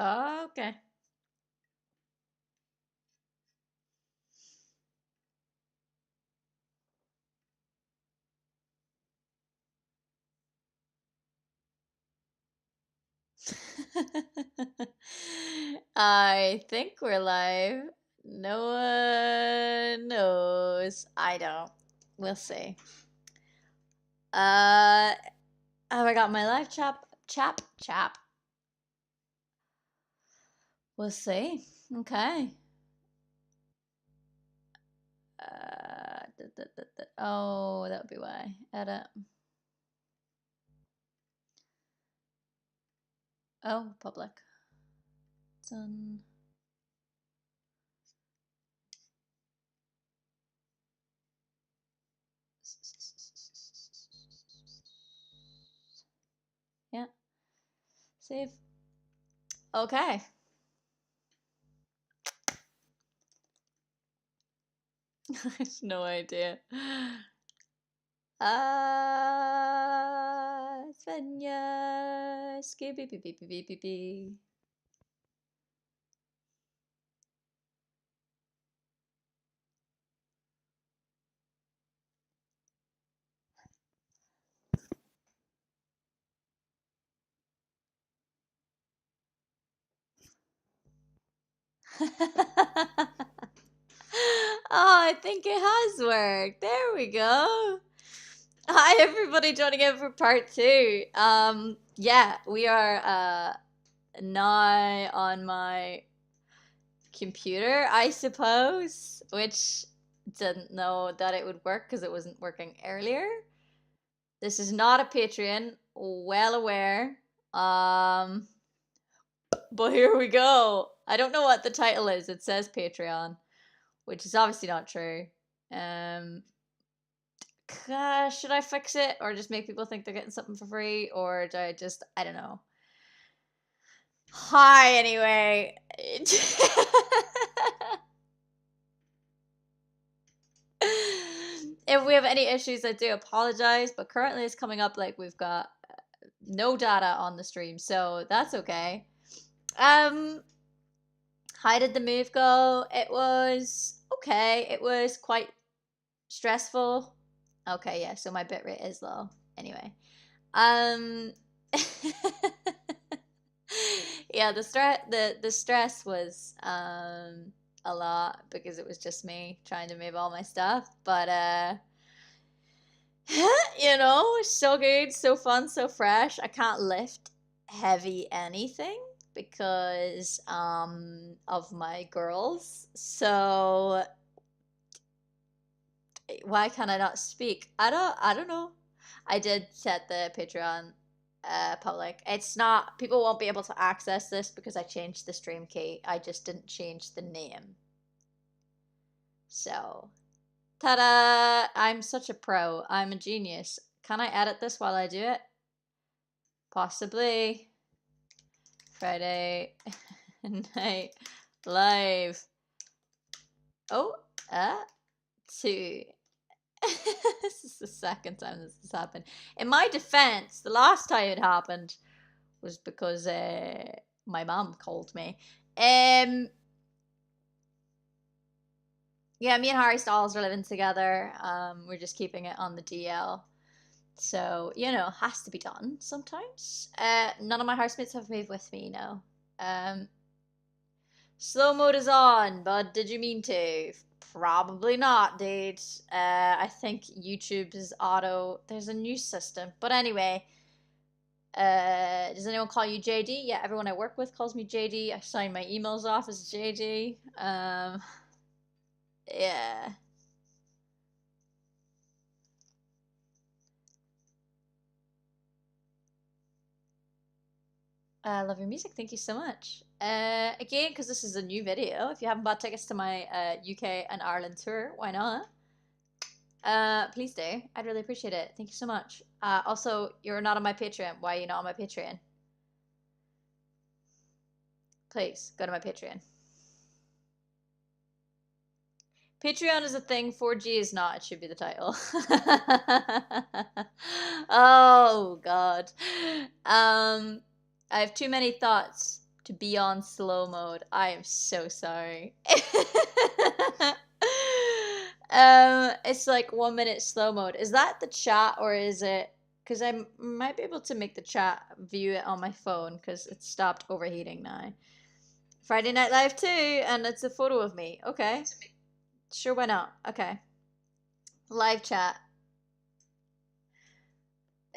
Oh, okay. I think we're live. No one knows. I don't. We'll see. Have I got my live chap? We'll see. Okay. Oh, that would be why. Edit. Oh, public. Done. Yeah. Save. Okay. I have no idea. Svenja. Skibby beep beep beep beep beep. Oh, I think it has worked. There we go. Hi everybody joining in for part 2. Yeah, we are now on my computer, I suppose, which didn't know that it would work because it wasn't working earlier. This is not a Patreon, well aware. But here we go. I don't know what the title is. It says Patreon, which is obviously not true. Should I fix it or just make people think they're getting something for free, or do I don't know. Hi, anyway. If we have any issues, I do apologize, but currently it's coming up like we've got no data on the stream, so that's okay. How did the move go? It was okay. It was quite stressful. Okay, yeah, so my bitrate is low. Anyway. Yeah, the stress was a lot because it was just me trying to move all my stuff, but you know, it's so good, so fun, so fresh. I can't lift heavy anything because of my girls. So why can I not speak? I don't know. I did set the Patreon public. It's not, people won't be able to access this because I changed the stream key. I just didn't change the name. So, ta-da! I'm such a pro. I'm a genius. Can I edit this while I do it? Possibly. Friday night live. Oh, 2. This is the second time this has happened. In my defense, the last time it happened was because my mom called me. Yeah, me and Harry Styles are living together. We're just keeping it on the DL. So, you know, has to be done sometimes. None of my housemates have moved with me, no. Slow mode is on, bud. Did you mean to? Probably not, dude. I think YouTube's auto. There's a new system. But anyway, does anyone call you JD? Yeah, everyone I work with calls me JD. I sign my emails off as JD. Yeah. I love your music. Thank you so much. Again, because this is a new video, if you haven't bought tickets to my UK and Ireland tour, why not? Please do. I'd really appreciate it. Thank you so much. Also, you're not on my Patreon. Why are you not on my Patreon? Please go to my Patreon. Patreon is a thing. 4G is not. It should be the title. Oh God. I have too many thoughts to be on slow mode. I am so sorry. It's like 1 minute slow mode. Is that the chat or is it? Because I might be able to make the chat view it on my phone because it's stopped overheating now. Friday Night Live too, and it's a photo of me. Okay. Sure, why not? Okay. Live chat.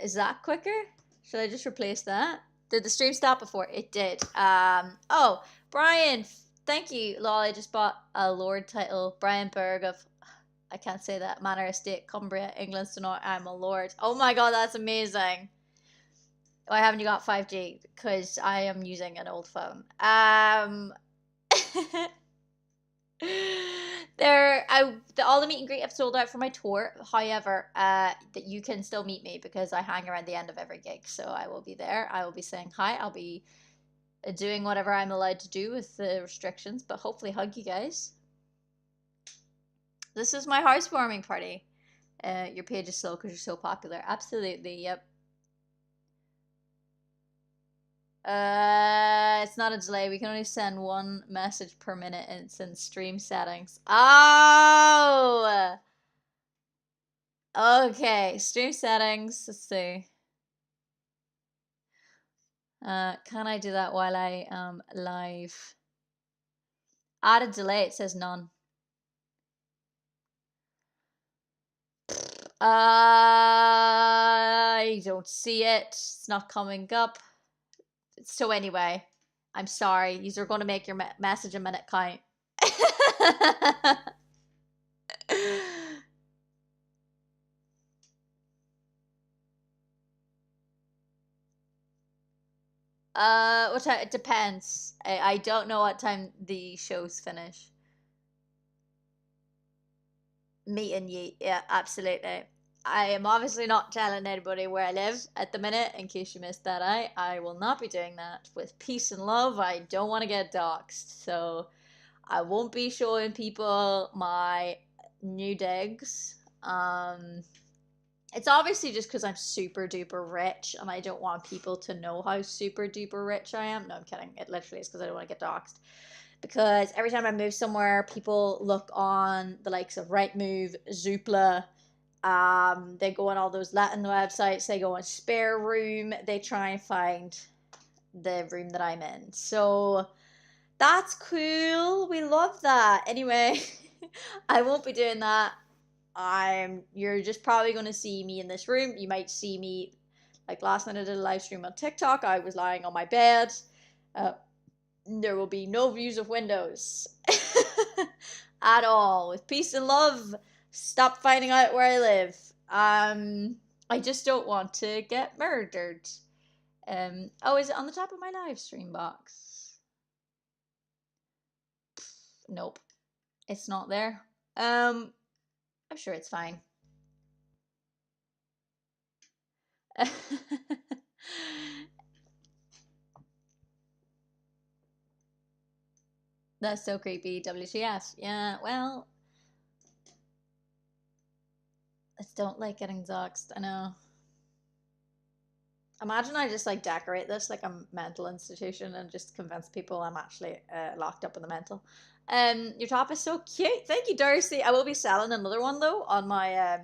Is that quicker? Should I just replace that? Did the stream stop before? It did. Oh, Brian, thank you. Lol, I just bought a Lord title. Brian Berg of, I can't say that, Manor Estate, Cumbria, England, so now I'm a Lord. Oh my god, that's amazing. Why haven't you got 5G? Because I am using an old phone. All the meet and greet have sold out for my tour. However, that you can still meet me because I hang around the end of every gig, so I will be there. I will be saying hi. I'll be doing whatever I'm allowed to do with the restrictions, but hopefully hug you guys. This is my housewarming party. Your page is slow because you're so popular. Absolutely, yep. It's not a delay. We can only send one message per minute, and it's in stream settings. Oh! Okay, stream settings. Let's see. Can I do that while I am live? Add a delay. It says none. I don't see it. It's not coming up. So anyway, I'm sorry. These are going to make your message a minute count. What time? It depends. I don't know what time the shows finish. Meet and yeet. Yeah, absolutely. I am obviously not telling anybody where I live at the minute, in case you missed that. I will not be doing that. With peace and love, I don't want to get doxxed, so I won't be showing people my new digs. It's obviously just because I'm super duper rich and I don't want people to know how super duper rich I am. No, I'm kidding. It literally is because I don't want to get doxxed. Because every time I move somewhere, people look on the likes of Rightmove, Zoopla. They go on all those Latin websites. They go on Spare Room. They try and find the room that I'm in. So that's cool. We love that. Anyway, I won't be doing that. You're just probably going to see me in this room. You might see me, like last night I did a live stream on TikTok. I was lying on my bed. There will be no views of windows at all. With peace and love, stop finding out where I live. I just don't want to get murdered. Oh, is it on the top of my live stream box? Nope, it's not there. I'm sure it's fine. That's so creepy. WTF. Yeah, well, I don't like getting doxxed. I know. Imagine I just like decorate this like a mental institution and just convince people I'm actually locked up in the mental. Your top is so cute. Thank you, Darcy. I will be selling another one though on my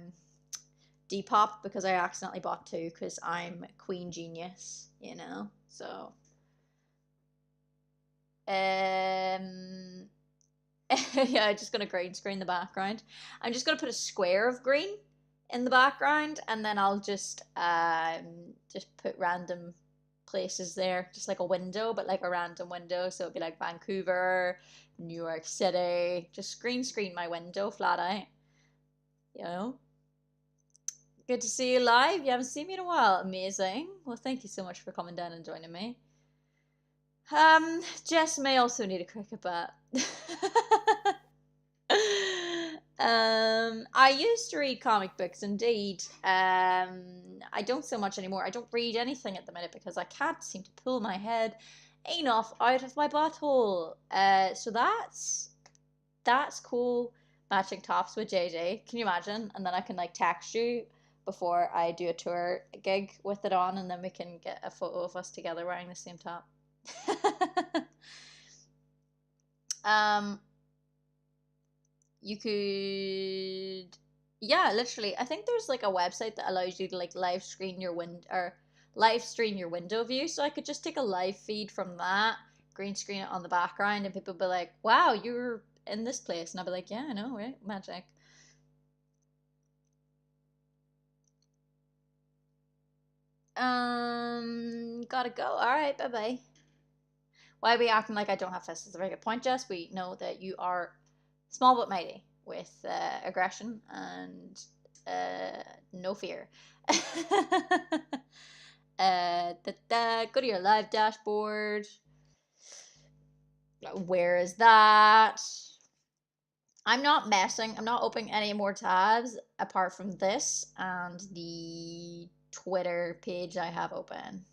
Depop because I accidentally bought two because I'm queen genius, you know. So yeah, I'm just gonna green screen the background. I'm just gonna put a square of green in the background, and then I'll just put random places there, just like a window, but like a random window. So it'll be like Vancouver, New York City. Just green screen my window flat out. You know. Good to see you live. You haven't seen me in a while. Amazing. Well, thank you so much for coming down and joining me. Jess may also need a cricket bat. I used to read comic books indeed. I don't so much anymore. I don't read anything at the minute because I can't seem to pull my head enough out of my butthole. So that's cool. Matching tops with JJ. Can you imagine? And then I can like text you before I do a tour gig with it on, and then we can get a photo of us together wearing the same top. um, you could, yeah, literally. I think there's like a website that allows you to like live stream your window view. So I could just take a live feed from that, green screen it on the background, and people be like, "Wow, you're in this place," and I'd be like, "Yeah, I know, right? Magic." Gotta go. All right, bye bye. Why are we acting like I don't have fists? It's a very good point, Jess. We know that you are small but mighty with aggression and no fear. Go to your live dashboard. Where is that? I'm not messing. I'm not opening any more tabs apart from this and the Twitter page I have open.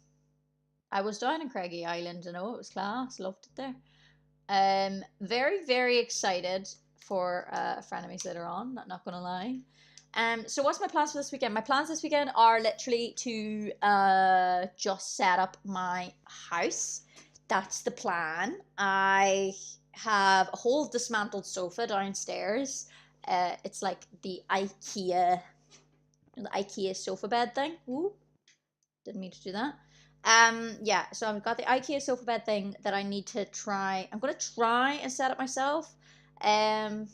I was down in Craigie Island, and it was class. Loved it there. Very, very excited for frenemies later on. Not gonna lie. So what's my plans for this weekend? My plans this weekend are literally to just set up my house. That's the plan. I have a whole dismantled sofa downstairs. It's like the IKEA sofa bed thing. Ooh, didn't mean to do that. Yeah, so I've got the IKEA sofa bed thing that I need to try. I'm gonna try and set it myself. Um,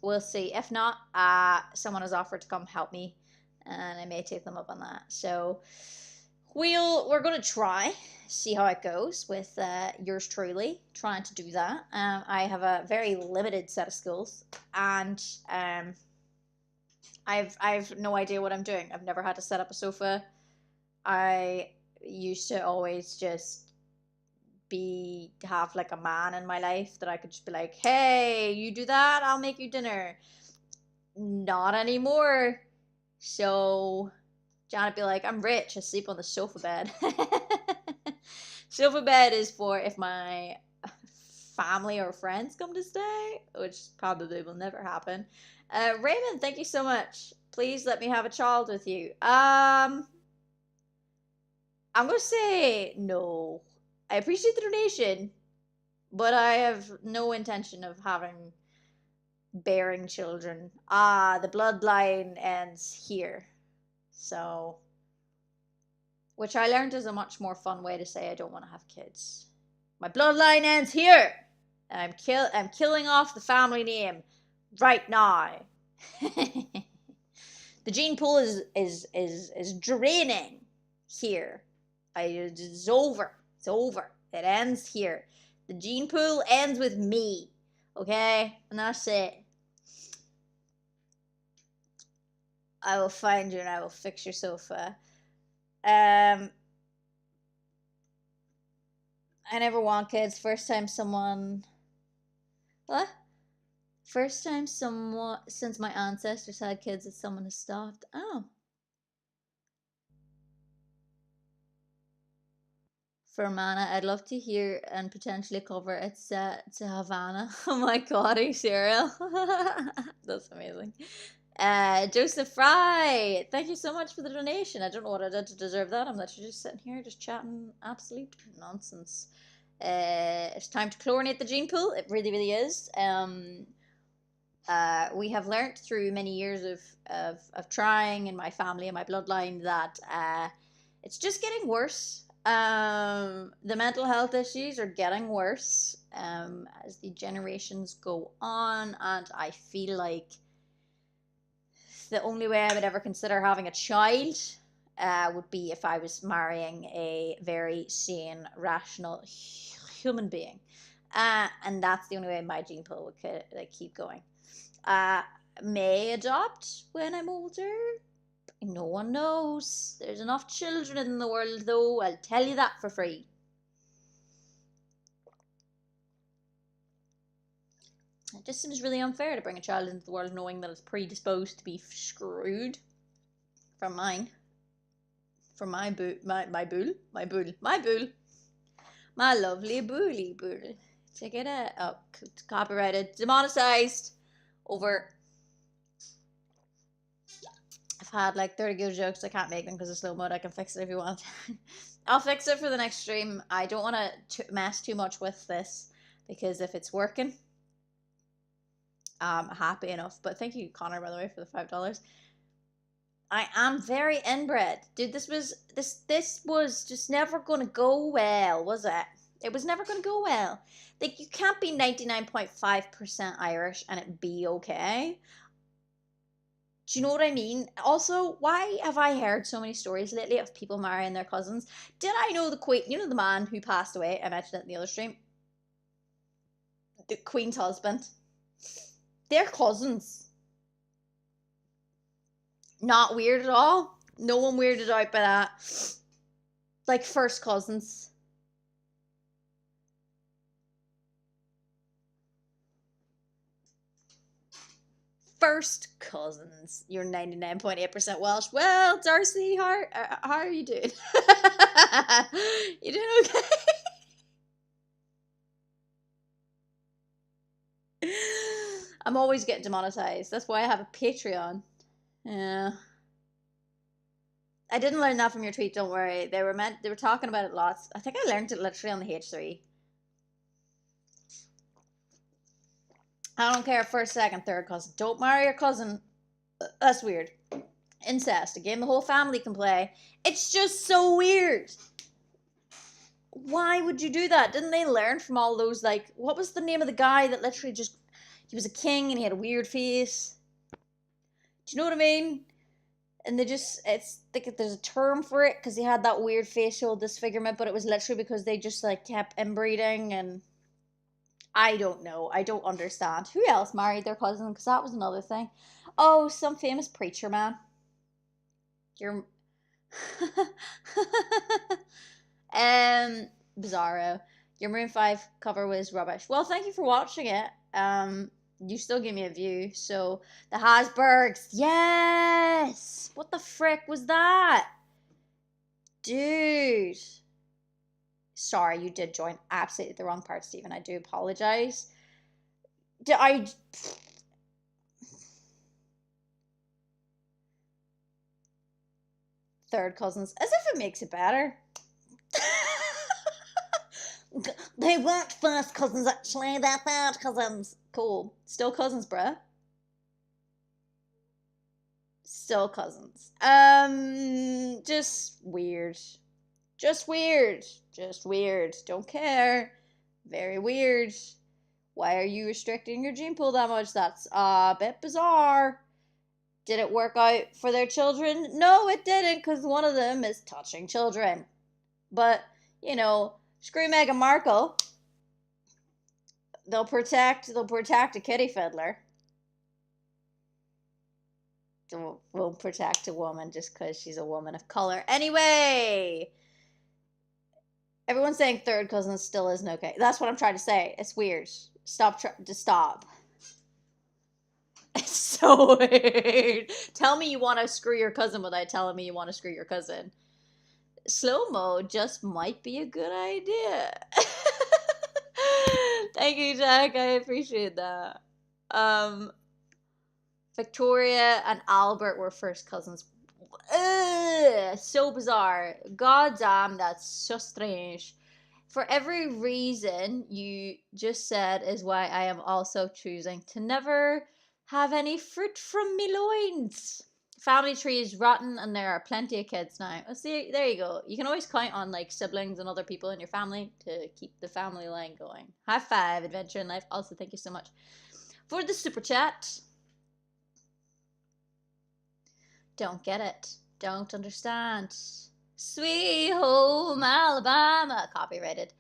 we'll see. If not, someone has offered to come help me, and I may take them up on that. So we're gonna try, see how it goes with yours truly trying to do that. I have a very limited set of skills, and I've no idea what I'm doing. I've never had to set up a sofa. I used to always just have like a man in my life that I could just be like, hey, you do that, I'll make you dinner. Not anymore. So Janet be like, I'm rich, I sleep on the sofa bed. Sofa bed is for if my family or friends come to stay, which probably will never happen. Raymond, thank you so much. Please let me have a child with you. I'm gonna say no. I appreciate the donation, but I have no intention of bearing children. The bloodline ends here. So, which I learned is a much more fun way to say I don't want to have kids. My bloodline ends here. I'm killing off the family name right now. The gene pool is draining here. It's over. It's over. It ends here. The gene pool ends with me. Okay? And that's it. I will find you and I will fix your sofa. I never want kids. First time someone. What? First time someone since my ancestors had kids that someone has stopped. Oh. For Mana, I'd love to hear and potentially cover It's to Havana. Oh my god, are you serial? That's amazing. Joseph Fry, thank you so much for the donation. I don't know what I did to deserve that. I'm literally just sitting here just chatting absolute nonsense. It's time to chlorinate the gene pool. It really, really is. We have learnt through many years of trying in my family and my bloodline that it's just getting worse. The mental health issues are getting worse as the generations go on, and I feel like the only way I would ever consider having a child would be if I was marrying a very sane, rational human being, and that's the only way my gene pool would keep going. May adopt when I'm older. No one knows. There's enough children in the world, though. I'll tell you that for free. It just seems really unfair to bring a child into the world knowing that it's predisposed to be screwed. From mine. From my bull. My lovely bull. Check it out. Oh, copyrighted. Demonetized. Over. I've had like 30 good jokes. I can't make them because of slow mode. I can fix it if you want. I'll fix it for the next stream. I don't want to mess too much with this because if it's working, I'm happy enough. But thank you, Connor, by the way, for the $5. I am very inbred, dude. This was just never gonna go well, was it? It was never gonna go well. Like you can't be 99.5% Irish and it be okay. Do you know what I mean? Also, why have I heard so many stories lately of people marrying their cousins? Did I know the Queen? You know the man who passed away? I mentioned it in the other stream. The Queen's husband. They're cousins. Not weird at all. No one weirded out by that. Like first cousins. First cousins. You're 99.8% Welsh. Well, Darcy, how are you doing? You doing okay? I'm always getting demonetized. That's why I have a Patreon. Yeah. I didn't learn that from your tweet, don't worry. They were talking about it lots. I think I learned it literally on the H3. I don't care, first, second, third cousin. Don't marry your cousin. That's weird. Incest, a game the whole family can play. It's just so weird. Why would you do that? Didn't they learn from all those, like, what was the name of the guy that literally just, he was a king and he had a weird face? Do you know what I mean? And they just, it's like there's a term for it because he had that weird facial disfigurement, but it was literally because they just like kept inbreeding and I don't know. I don't understand. Who else married their cousin? Because that was another thing. Oh, some famous preacher man. You're Bizarro. Your Maroon 5 cover was rubbish. Well, thank you for watching it. You still gave me a view. So the Hasbergs, yes. What the frick was that, dude? Sorry, you did join absolutely the wrong part, Stephen. I do apologize. Did I? Third cousins, as if it makes it better. They weren't first cousins, actually. They're third cousins. Cool. Still cousins, bruh. Still cousins. Just weird. Just weird. Just weird. Don't care. Very weird. Why are you restricting your gene pool that much? That's a bit bizarre. Did it work out for their children? No, it didn't, because one of them is touching children. But, you know, screw Meghan Markle. They'll protect a kitty fiddler. Won't protect a woman just because she's a woman of color. Anyway, everyone's saying third cousin still isn't okay. That's what I'm trying to say. It's weird. Stop. It's so weird. Tell me you want to screw your cousin without telling me you want to screw your cousin. Slow-mo just might be a good idea. Thank you, Jack. I appreciate that. Victoria and Albert were first cousins. Ugh, so bizarre. God damn, that's so strange. For every reason you just said is why I am also choosing to never have any fruit from me loins. Family tree is rotten and there are plenty of kids now. Oh, see, there you go. You can always count on like siblings and other people in your family to keep the family line going. High five, adventure in life. Also, thank you so much for the super chat. Don't get it. Don't understand. Sweet home Alabama. Copyrighted.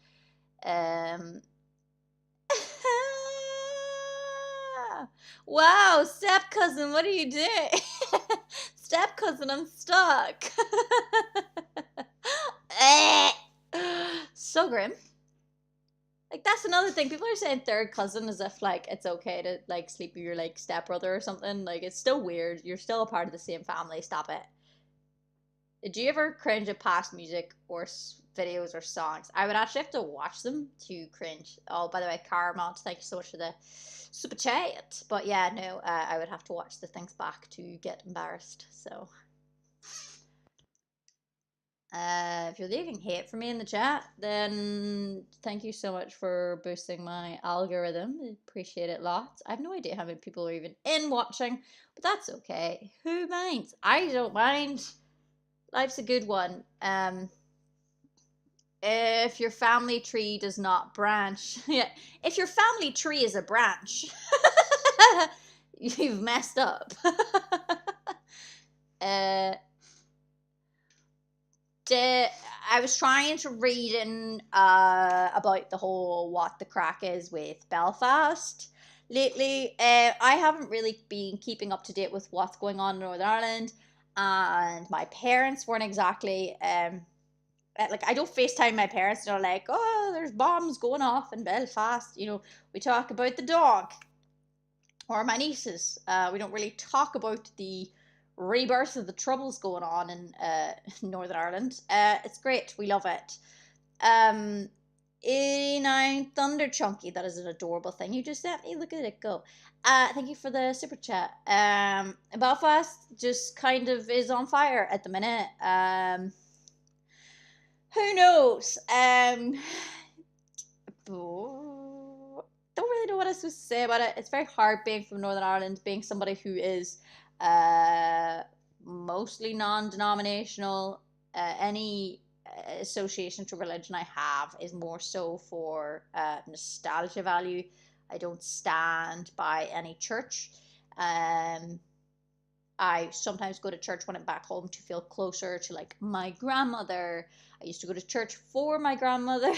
Wow, step cousin, what are you doing? Step cousin, I'm stuck. So grim. Like that's another thing. People are saying third cousin as if like it's okay to like sleep with your like stepbrother or something. Like it's still weird. You're still a part of the same family. Stop it. Did you ever cringe at past music or videos or songs? I would actually have to watch them to cringe. Oh, by the way, Caramont, thank you so much for the super chat. But yeah, no, I would have to watch the things back to get embarrassed. So If you're leaving hate for me in the chat, then thank you so much for boosting my algorithm. I appreciate it lots. I have no idea how many people are even in watching, but that's okay. Who minds? I don't mind. Life's a good one. If your family tree does not branch, yeah, if your family tree is a branch, you've messed up. I was trying to read in about the whole what the crack is with Belfast lately. I haven't really been keeping up to date with what's going on in Northern Ireland, and my parents weren't exactly like, I don't FaceTime my parents. They're like, oh, there's bombs going off in Belfast. We talk about the dog or my nieces. We don't really talk about the rebirth of the troubles going on in Northern Ireland. It's great. We love it. 89 Thunder Chunky. That is an adorable thing you just sent me. Look at it go. Thank you for the super chat. Belfast just kind of is on fire at the minute. Who knows? Don't really know what I was supposed to say about it. It's very hard being from Northern Ireland, being somebody who is mostly non-denominational. Any association to religion I have is more so for nostalgia value. I don't stand by any church. I sometimes go to church when I'm back home to feel closer to like my grandmother. I used to go to church for my grandmother,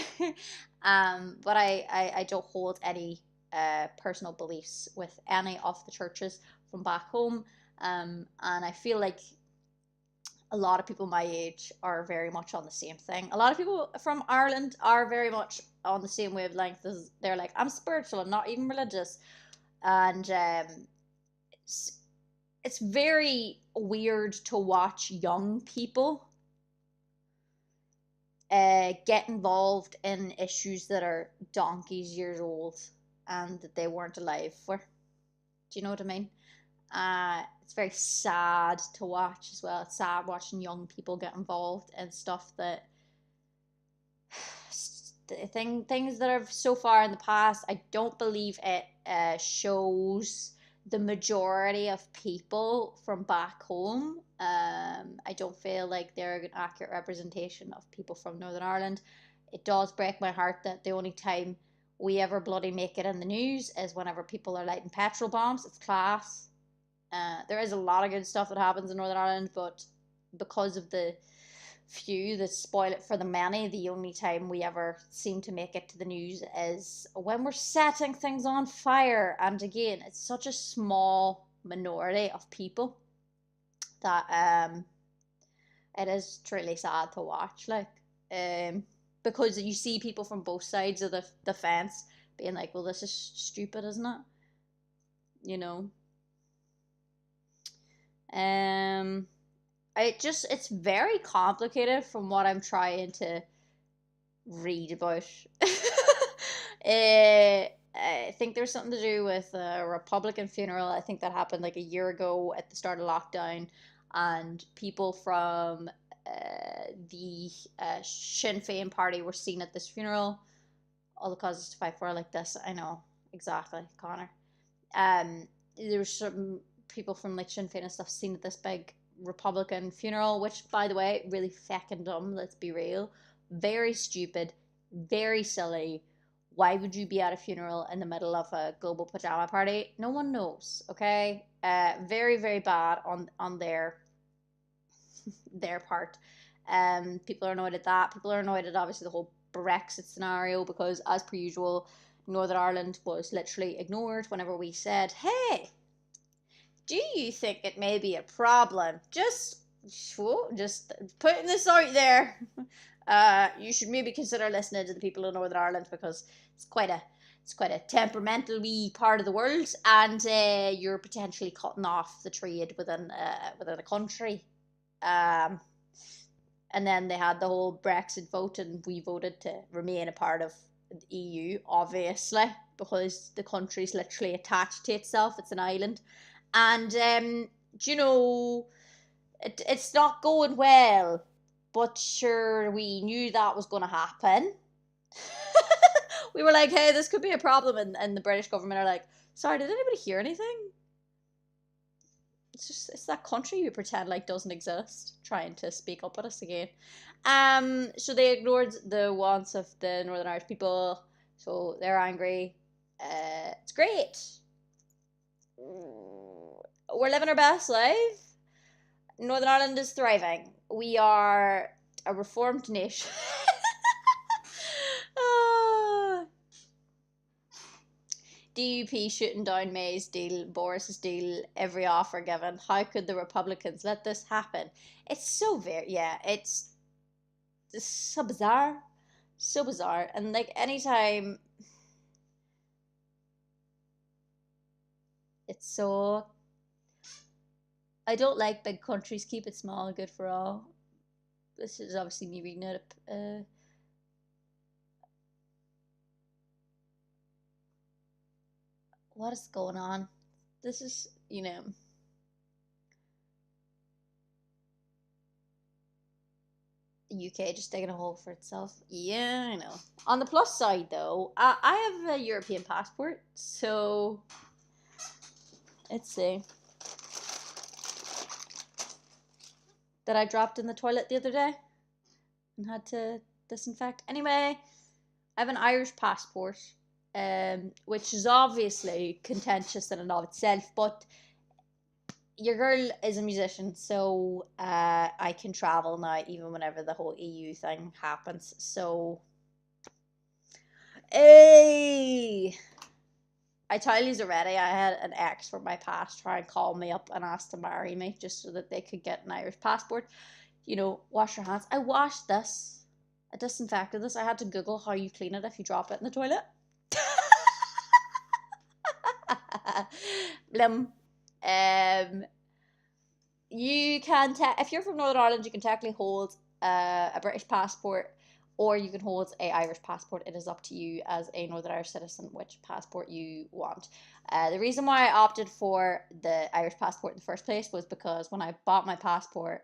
but I don't hold any personal beliefs with any of the churches from back home, and I feel like a lot of people my age are very much on the same thing. A lot of people from Ireland are very much on the same wavelength. As they're like, I'm spiritual, I'm not even religious, and it's very weird to watch young people get involved in issues that are donkeys years old and that they weren't alive for. Do you know what I mean? It's very sad to watch as well. It's sad watching young people get involved in stuff that things that are so far in the past. I don't believe it shows the majority of people from back home. I don't feel like they're an accurate representation of people from Northern Ireland. It does break my heart that the only time we ever bloody make it in the news is whenever people are lighting petrol bombs. It's class. There is a lot of good stuff that happens in Northern Ireland, but because of the few that spoil it for the many, the only time we ever seem to make it to the news is when we're setting things on fire. And again, it's such a small minority of people that it is truly sad to watch, like, because you see people from both sides of the fence being like, well, this is stupid, isn't it? It's very complicated from what I'm trying to read about. I think there's something to do with a Republican funeral. I think that happened like a year ago at the start of lockdown, and people from the Sinn Féin party were seen at this funeral. All the causes to fight for, like this. I know exactly, Connor. There were some people from like Sinn Féin and stuff seen at this big Republican funeral, which, by the way, really feckin' dumb. Let's be real. Very stupid, very silly. Why would you be at a funeral in the middle of a global pajama party? No one knows. Okay, very very bad on their part. People are annoyed at that. People are annoyed at obviously the whole Brexit scenario because, as per usual, Northern Ireland was literally ignored whenever we said, "Hey, do you think it may be a problem? Just putting this out there. You should maybe consider listening to the people of Northern Ireland because it's quite a temperamental wee part of the world, and you're potentially cutting off the trade within a country." And then they had the whole Brexit vote, and we voted to remain a part of the EU, obviously, because the country's literally attached to itself. It's an island. And, it's not going well. but sure, we knew that was going to happen. We were like, hey, this could be a problem. And the British government are like, sorry, did anybody hear anything? It's that country you pretend like doesn't exist, trying to speak up at us again. So they ignored the wants of the Northern Irish people, so they're angry. It's great. We're living our best life. Northern Ireland is thriving. We are a reformed nation. DUP shooting down May's deal, Boris's deal, every offer given. How could the Republicans let this happen? It's so it's so bizarre. So bizarre. And like anytime it's so, I don't like big countries, keep it small, good for all. This is obviously me reading it up. What is going on? This is, the UK just digging a hole for itself. Yeah, I know. On the plus side, though, I have a European passport, so let's see. That I dropped in the toilet the other day and had to disinfect. Anyway, I have an Irish passport, which is obviously contentious in and of itself, but your girl is a musician, so I can travel now even whenever the whole EU thing happens. So, hey, I tell you already, I had an ex from my past try and call me up and ask to marry me just so that they could get an Irish passport. Wash your hands. I washed this. I disinfected this. I had to Google how you clean it if you drop it in the toilet. Blim. You can if you're from Northern Ireland, you can technically hold a British passport, or you can hold a Irish passport. It is up to you as a Northern Irish citizen which passport you want. The reason why I opted for the Irish passport in the first place was because when I bought my passport,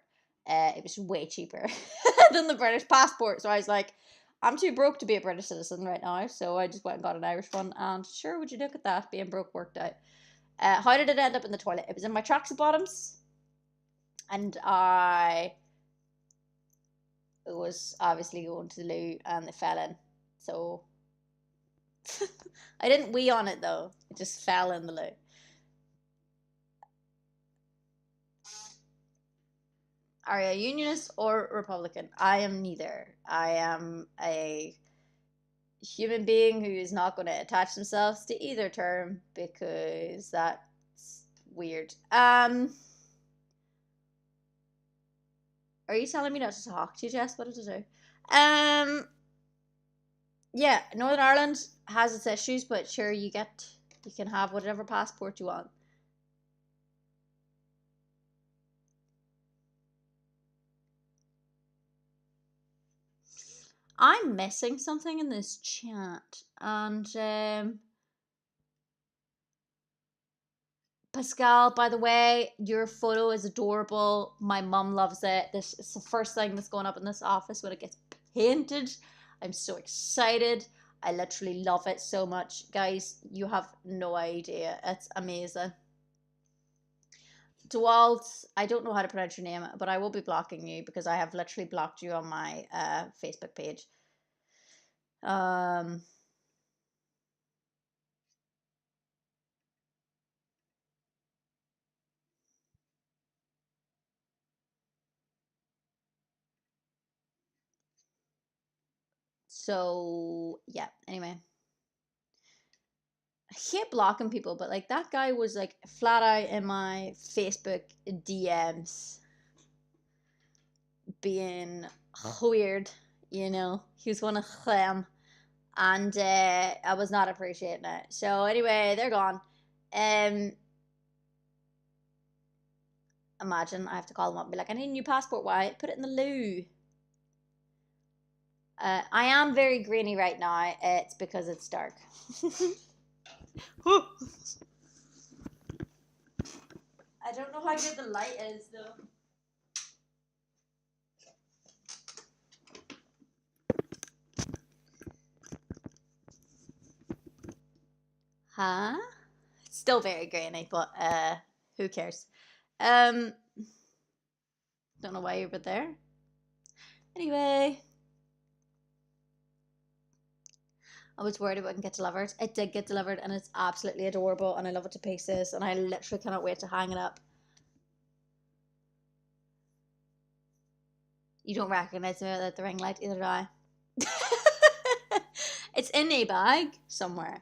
it was way cheaper than the British passport. So I was like, I'm too broke to be a British citizen right now, so I just went and got an Irish one. And sure, would you look at that, being broke worked out. How did it end up in the toilet? It was in my tracksuit bottoms, and I was obviously going to the loo, and it fell in. So I didn't wee on it though; it just fell in the loo. Are you a unionist or Republican? I am neither. I am a human being who is not going to attach themselves to either term because that's weird. Are you telling me not to talk to you, Jess? What did I do? Yeah, Northern Ireland has its issues, but sure, you can have whatever passport you want. I'm missing something in this chat, and Pascal, by the way, your photo is adorable. My mum loves it. This is the first thing that's going up in this office when it gets painted. I'm so excited. I literally love it so much. Guys, you have no idea. It's amazing. Dewalt, I don't know how to pronounce your name, but I will be blocking you because I have literally blocked you on my Facebook page. So yeah, anyway. I hate blocking people, but like that guy was like flat out in my Facebook DMs being weird, He was one of them, and I was not appreciating it. So anyway, they're gone. Imagine I have to call them up and be like, I need a new passport. Why? Put it in the loo. I am very grainy right now. It's because it's dark. I don't know how good the light is though. Huh? It's still very grainy, but who cares? Don't know why you were there. Anyway, I was worried it wouldn't get delivered. It did get delivered, and it's absolutely adorable, and I love it to pieces, and I literally cannot wait to hang it up. You don't recognize me without the ring light, either do I. It's in a bag somewhere.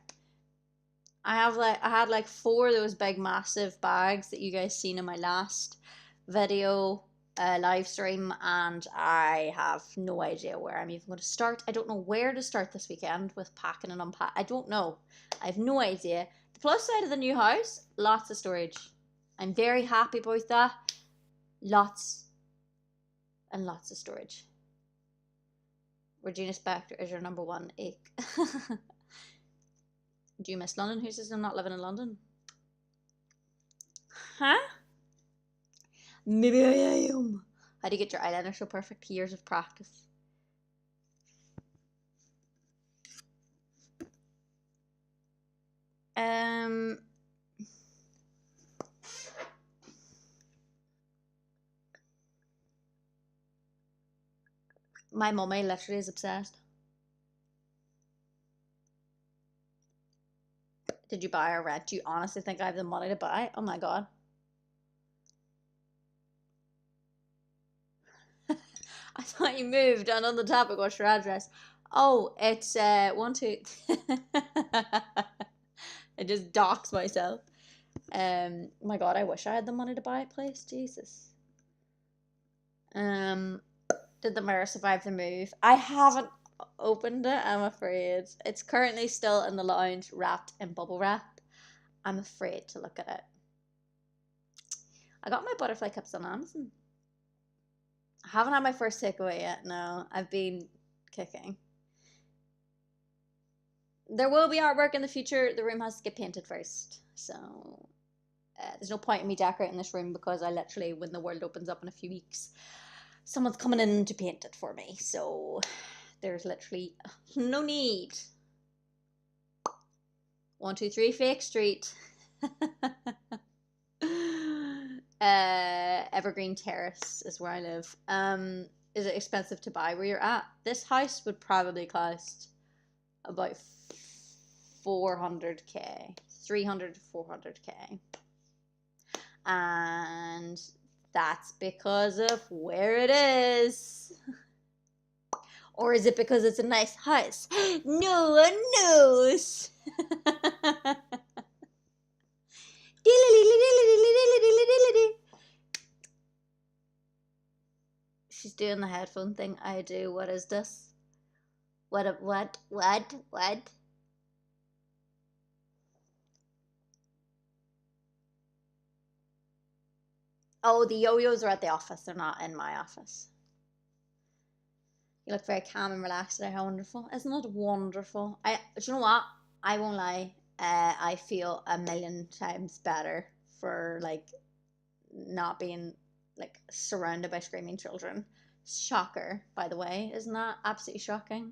I had like 4 of those big massive bags that you guys seen in my last video live stream, and I have no idea where I'm even going to start. I don't know where to start this weekend with packing and unpacking. I don't know. I have no idea. The plus side of the new house, lots of storage. I'm very happy about that. Lots and lots of storage. Regina Spector is your number 1 ache. Do you miss London? Who says I'm not living in London? Huh? Maybe I am. How do you get your eyeliner so perfect? Years of practice. My mummy literally is obsessed. Did you buy or rent? Do you honestly think I have the money to buy? Oh my god. I thought you moved, and on the topic, what's your address? Oh, it's 1, 2. I just dox myself. Oh my god, I wish I had the money to buy a place. Jesus. Did the mirror survive the move? I haven't opened it, I'm afraid. It's currently still in the lounge, wrapped in bubble wrap. I'm afraid to look at it. I got my butterfly cups on Amazon. I haven't had my first takeaway yet. No, I've been kicking. There will be artwork in the future. The room has to get painted first. So there's no point in me decorating this room, because I literally, when the world opens up in a few weeks, someone's coming in to paint it for me. So there's literally no need. 1, 2, 3 Fake Street. Evergreen Terrace is where I live. Is it expensive to buy where you're at? This house would probably cost about 400k, 300 to 400k, and that's because of where it is. Or is it because it's a nice house? No one knows. She's doing the headphone thing. I do. What is this? What? Oh, the yo-yos are at the office. They're not in my office. You look very calm and relaxed today. How wonderful. Isn't it wonderful? Do you know what? I won't lie. I feel a million times better for like not being like surrounded by screaming children. Shocker, by the way. Isn't that absolutely shocking?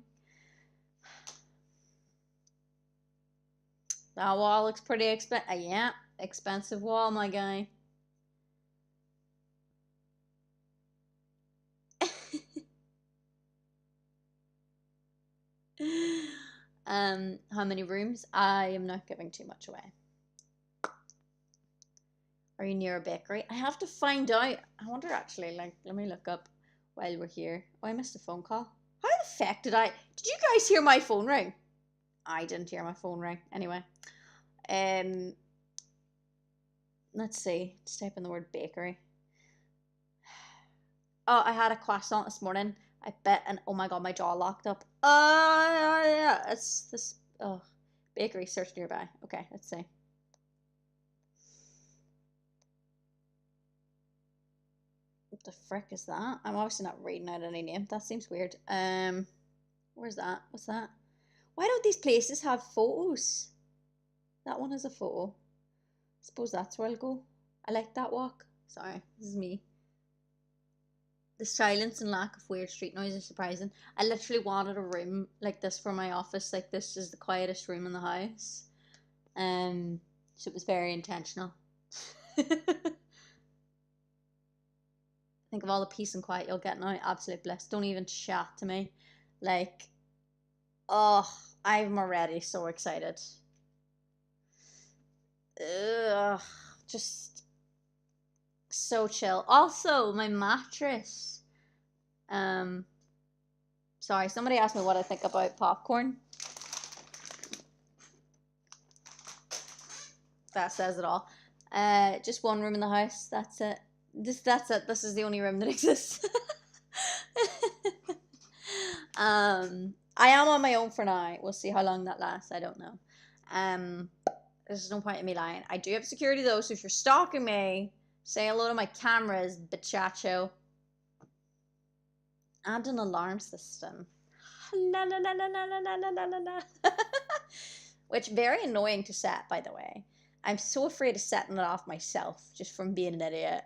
That wall looks pretty expensive. Yeah, expensive wall, my guy. How many rooms? I am not giving too much away. Are you near a bakery? I have to find out. I wonder actually, like, let me look up while we're here. Oh, I missed a phone call. How the heck did you guys hear my phone ring? I didn't hear my phone ring. Anyway. Let's see. Let's type in the word bakery. Oh, I had a croissant this morning. I bet, and oh my god, my jaw locked up. Yeah, it's this. Oh, bakery search nearby. Okay, let's see. What the frick is that? I'm obviously not reading out any name. That seems weird. Where's that? What's that? Why don't these places have photos? That one has a photo. I suppose that's where I'll go. I like that walk. Sorry, this is me. The silence and lack of weird street noise is surprising. I literally wanted a room like this for my office. Like, this is the quietest room in the house. So it was very intentional. Think of all the peace and quiet you'll get now. Absolute bliss. Don't even chat to me. Like, oh, I'm already so excited. Ugh, just so chill. Also, my mattress. Sorry, somebody asked me what I think about popcorn. That says it all. Just one room in the house. That's it. That's it. This is the only room that exists. I am on my own for now. We'll see how long that lasts. I don't know. There's no point in me lying. I do have security though, so if you're stalking me, say hello to my cameras, bichacho. And an alarm system. La la la la la la la la la la. Which very annoying to set, by the way. I'm so afraid of setting it off myself just from being an idiot.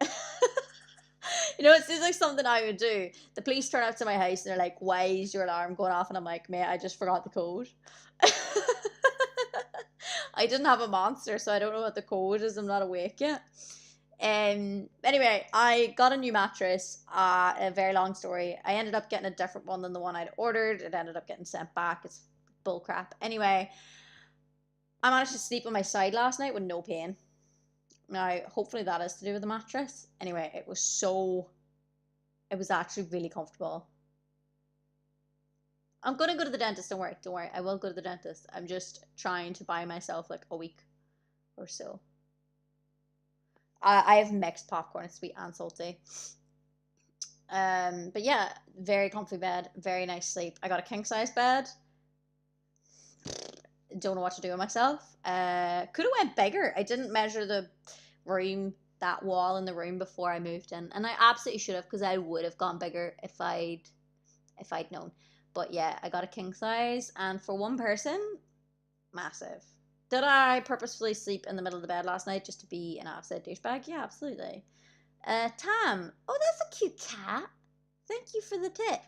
You know, it seems like something I would do. The police turn up to my house and they're like, "Why is your alarm going off?" And I'm like, "Mate, I just forgot the code." I didn't have a monster, so I don't know what the code is. I'm not awake yet. Anyway, I got a new mattress. A very long story. I ended up getting a different one than the one I'd ordered. It ended up getting sent back. It's bullcrap. Anyway, I managed to sleep on my side last night with no pain. Now, hopefully that is to do with the mattress. Anyway, it was actually really comfortable. I'm gonna go to the dentist, don't worry, don't worry. I will go to the dentist. I'm just trying to buy myself like a week or so. I have mixed popcorn, sweet and salty. But yeah, very comfy bed, very nice sleep. I got a king size bed. Don't know what to do with myself. Could have went bigger. I didn't measure the room, that wall in the room before I moved in, and I absolutely should have, because I would have gone bigger if I'd known. But yeah, I got a king size, and for one person, massive. Did I purposefully sleep in the middle of the bed last night just to be an absolute douchebag? Yeah, absolutely. Tam. Oh, that's a cute cat. Thank you for the tip.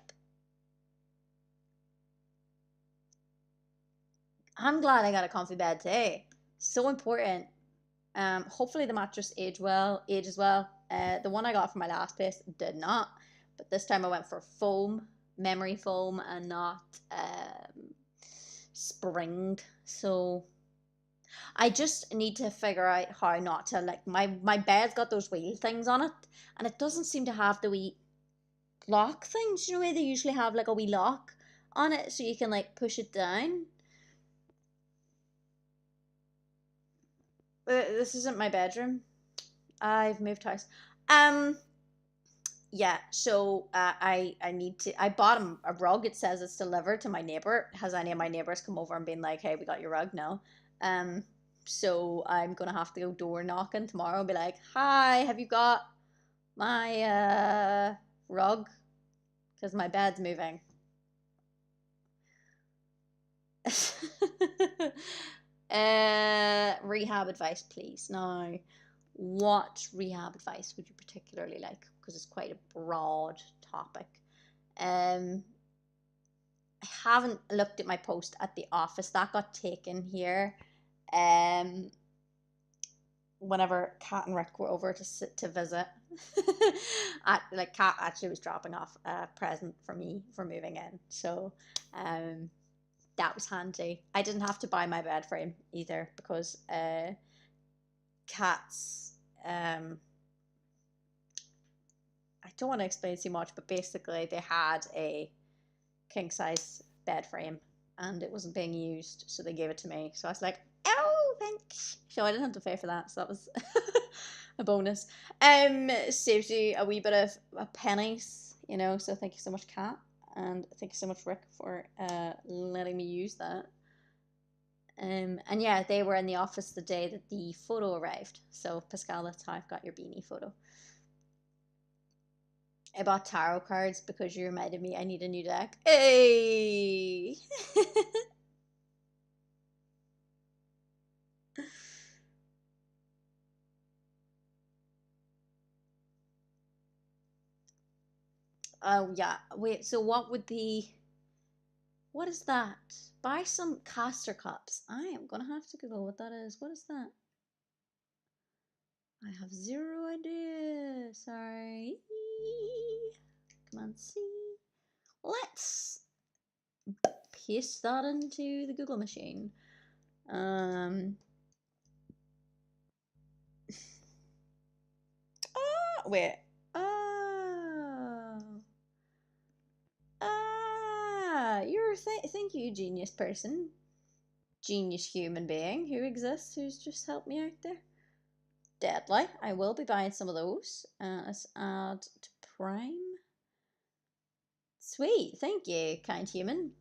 I'm glad I got a comfy bed today. So important. Hopefully the mattress ages well. The one I got from my last place did not, but this time I went for foam, memory foam, and not springed. So I just need to figure out how not to, like, my bed's got those wheel things on it, and it doesn't seem to have the wee lock things. You know where they usually have like a wee lock on it, so you can like push it down. This isn't my bedroom. I've moved house. Yeah. So I need to. I bought a rug. It says it's delivered to my neighbor. Has any of my neighbors come over and been like, "Hey, we got your rug now"? So I'm gonna have to go door knocking tomorrow and be like, "Hi, have you got my rug? Because my bed's moving." Rehab advice, please. Now, what rehab advice would you particularly like? Because it's quite a broad topic. I haven't looked at my post at the office. That got taken here. Whenever Kat and Rick were over to visit, like Kat actually was dropping off a present for me for moving in. So, that was handy. I didn't have to buy my bed frame either, because Kat's I don't want to explain too much, but basically they had a king size bed frame and it wasn't being used, so they gave it to me. So I was like, "Oh, thanks." So I didn't have to pay for that, so that was a bonus. Saves you a wee bit of pennies, you know. So thank you so much, Kat, and thank you so much, Rick, for letting me use that. And yeah, they were in the office the day that the photo arrived. So Pascal, that's how I've got your beanie photo. I bought tarot cards because you reminded me I need a new deck. Hey! Oh yeah. Wait, so what would the What is that? Buy some castor cups. I am gonna have to Google what that is. What is that? I have zero idea. Sorry. Come on, see. Let's paste that into the Google machine. Wait. Thank you, genius person. Genius human being who exists, who's just helped me out there. Deadly. I will be buying some of those. Let's add to Prime. Sweet. Thank you, kind human.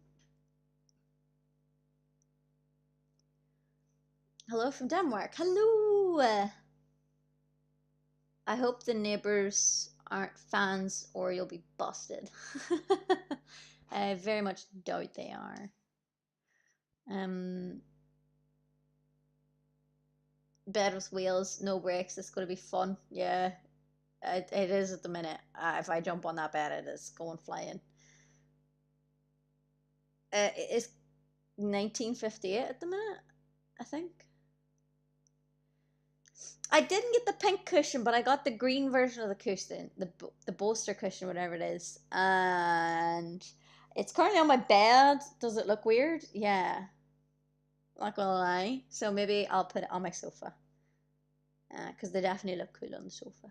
Hello from Denmark. Hello. I hope the neighbors aren't fans or you'll be busted. I very much doubt they are. Bed with wheels, no brakes. It's going to be fun. Yeah, it is at the minute. If I jump on that bed, it is going flying. It's 1958 at the minute, I think. I didn't get the pink cushion, but I got the green version of the cushion, the bolster cushion, whatever it is. And it's currently on my bed. Does it look weird? Yeah. Not gonna lie. So maybe I'll put it on my sofa. Because they definitely look cool on the sofa.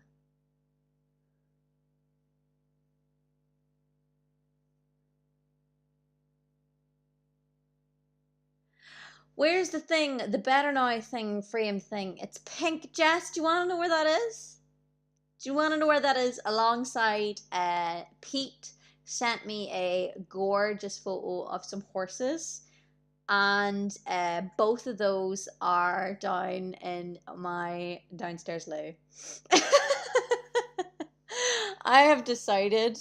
Where's the thing? The Better Now thing, frame thing. It's pink. Jess, do you want to know where that is? Do you want to know where that is? Alongside Pete sent me a gorgeous photo of some horses. And both of those are down in my downstairs loo. I have decided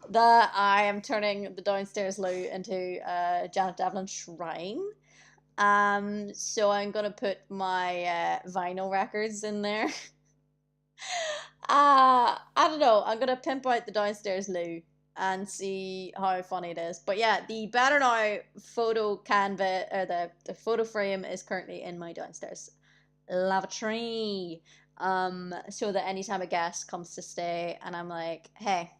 that I am turning the downstairs loo into Janet Devlin shrine. So I'm gonna put my vinyl records in there. I don't know. I'm gonna pimp out the downstairs loo and see how funny it is. But yeah, the Better Now photo canvas or the photo frame is currently in my downstairs lavatory. So that anytime a guest comes to stay and I'm like, hey,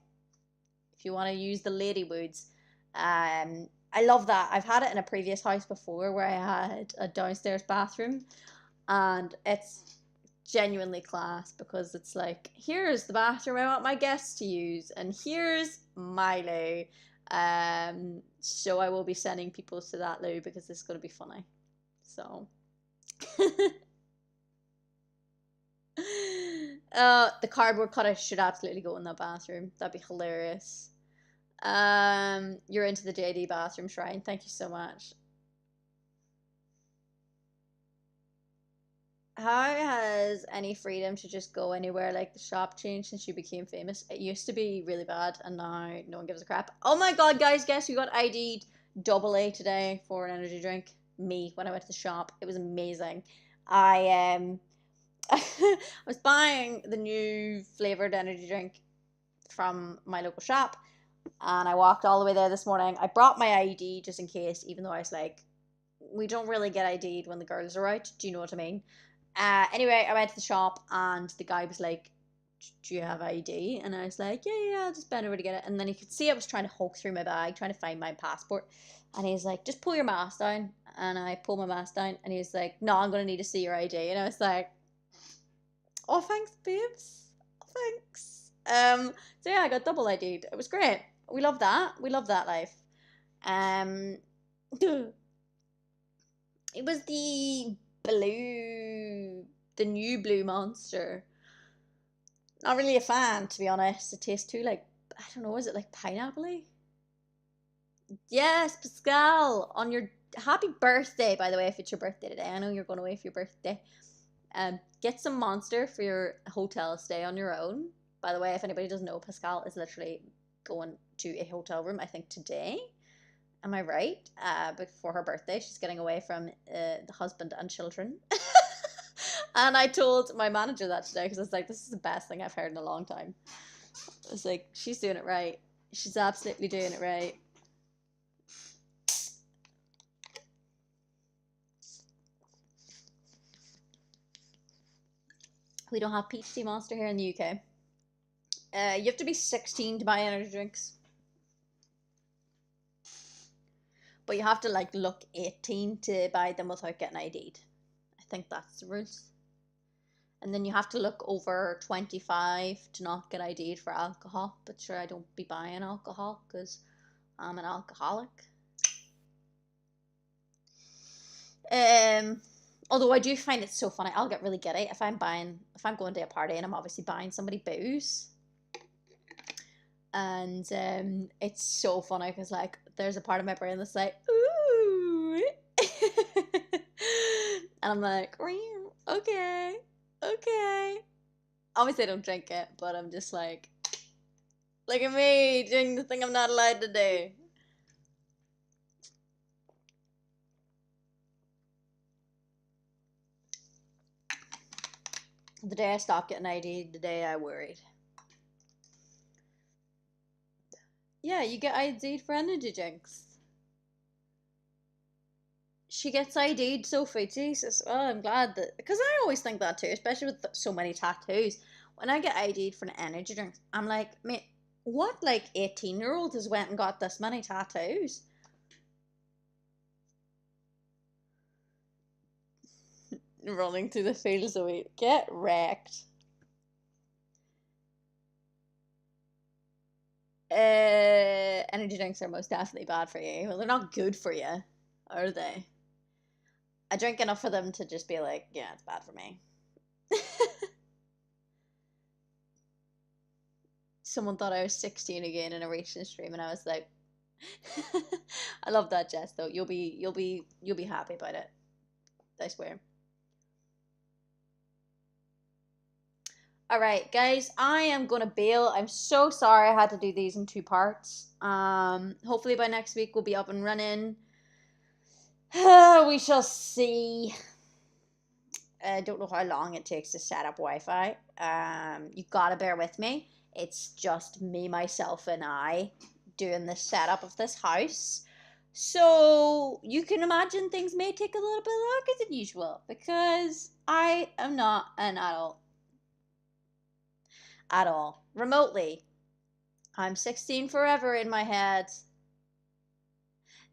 if you want to use the lady woods, I love that. I've had it in a previous house before where I had a downstairs bathroom, and it's genuinely class because it's like, here's the bathroom I want my guests to use, and here's my loo. So I will be sending people to that loo because it's going to be funny. So. The cardboard cutter should absolutely go in that bathroom. That'd be hilarious. You're into the JD bathroom shrine. Thank you so much. How has any freedom to just go anywhere like the shop changed since you became famous? It used to be really bad, and now no one gives a crap. Oh my god, guys, guess who got ID'd double A today for an energy drink? Me, when I went to the shop. It was amazing. I I was buying the new flavored energy drink from my local shop, and I walked all the way there this morning. I brought my ID just in case, even though I was like, we don't really get ID'd when the girls are out. Do you know what I mean? Anyway, I went to the shop and the guy was like, do you have ID? And I was like, yeah, I'll just bend over to get it. And then he could see I was trying to hulk through my bag, trying to find my passport. And he's like, just pull your mask down. And I pulled my mask down, and he's like, no, I'm going to need to see your ID. And I was like, oh, thanks, babes. Thanks. So yeah, I got double ID'd. It was great. We love that. We love that life. It was the new blue monster. Not really a fan, to be honest. It tastes too like, I don't know, is it like pineapple-y? Yes, Pascal, on your happy birthday, by the way, if it's your birthday today. I know you're going away for your birthday. Get some Monster for your hotel stay on your own. By the way, if anybody doesn't know, Pascal is literally going to a hotel room, I think today. Am I right? Before her birthday, she's getting away from the husband and children. And I told my manager that today because I was like, this is the best thing I've heard in a long time. I was like, she's doing it right. She's absolutely doing it right. We don't have Peach Tea Monster here in the UK. You have to be 16 to buy energy drinks. But you have to like look 18 to buy them without getting ID'd. I think that's the rules. And then you have to look over 25 to not get ID'd for alcohol. But sure, I don't be buying alcohol because I'm an alcoholic. Although I do find it so funny. I'll get really giddy if I'm going to a party and I'm obviously buying somebody booze. And it's so funny because like there's a part of my brain that's like, ooh. And I'm like, okay. Obviously I don't drink it, but I'm just like, look at me doing the thing I'm not allowed to do. The day I stopped getting ID'd, the day I worried. Yeah, you get ID'd for energy drinks. She gets ID'd, Sophie. Jesus. Oh, I'm glad that... Because I always think that too, especially with so many tattoos. When I get ID'd for an energy drink, I'm like, mate, what, like, 18-year-old has went and got this many tattoos? Running through the fields of wheat. Get wrecked. Energy drinks are most definitely bad for you. Well, they're not good for you, are they? I drink enough for them to just be like, yeah, it's bad for me. Someone thought I was 16 again in a recent stream, and I was like, I love that, Jess. Though you'll be happy about it. I swear. All right, guys, I am gonna bail. I'm so sorry I had to do these in 2 parts. Hopefully by next week we'll be up and running. We shall see. I don't know how long it takes to set up Wi-Fi. You gotta bear with me. It's just me, myself, and I doing the setup of this house. So you can imagine things may take a little bit longer than usual because I am not an adult at all. Remotely. I'm 16 forever in my head.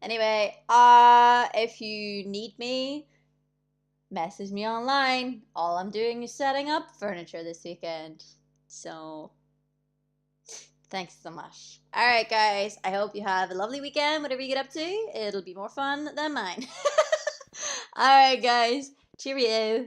Anyway, if you need me, message me online. All I'm doing is setting up furniture this weekend. So, thanks so much. Alright, guys. I hope you have a lovely weekend. Whatever you get up to, it'll be more fun than mine. Alright, guys. Cheerio.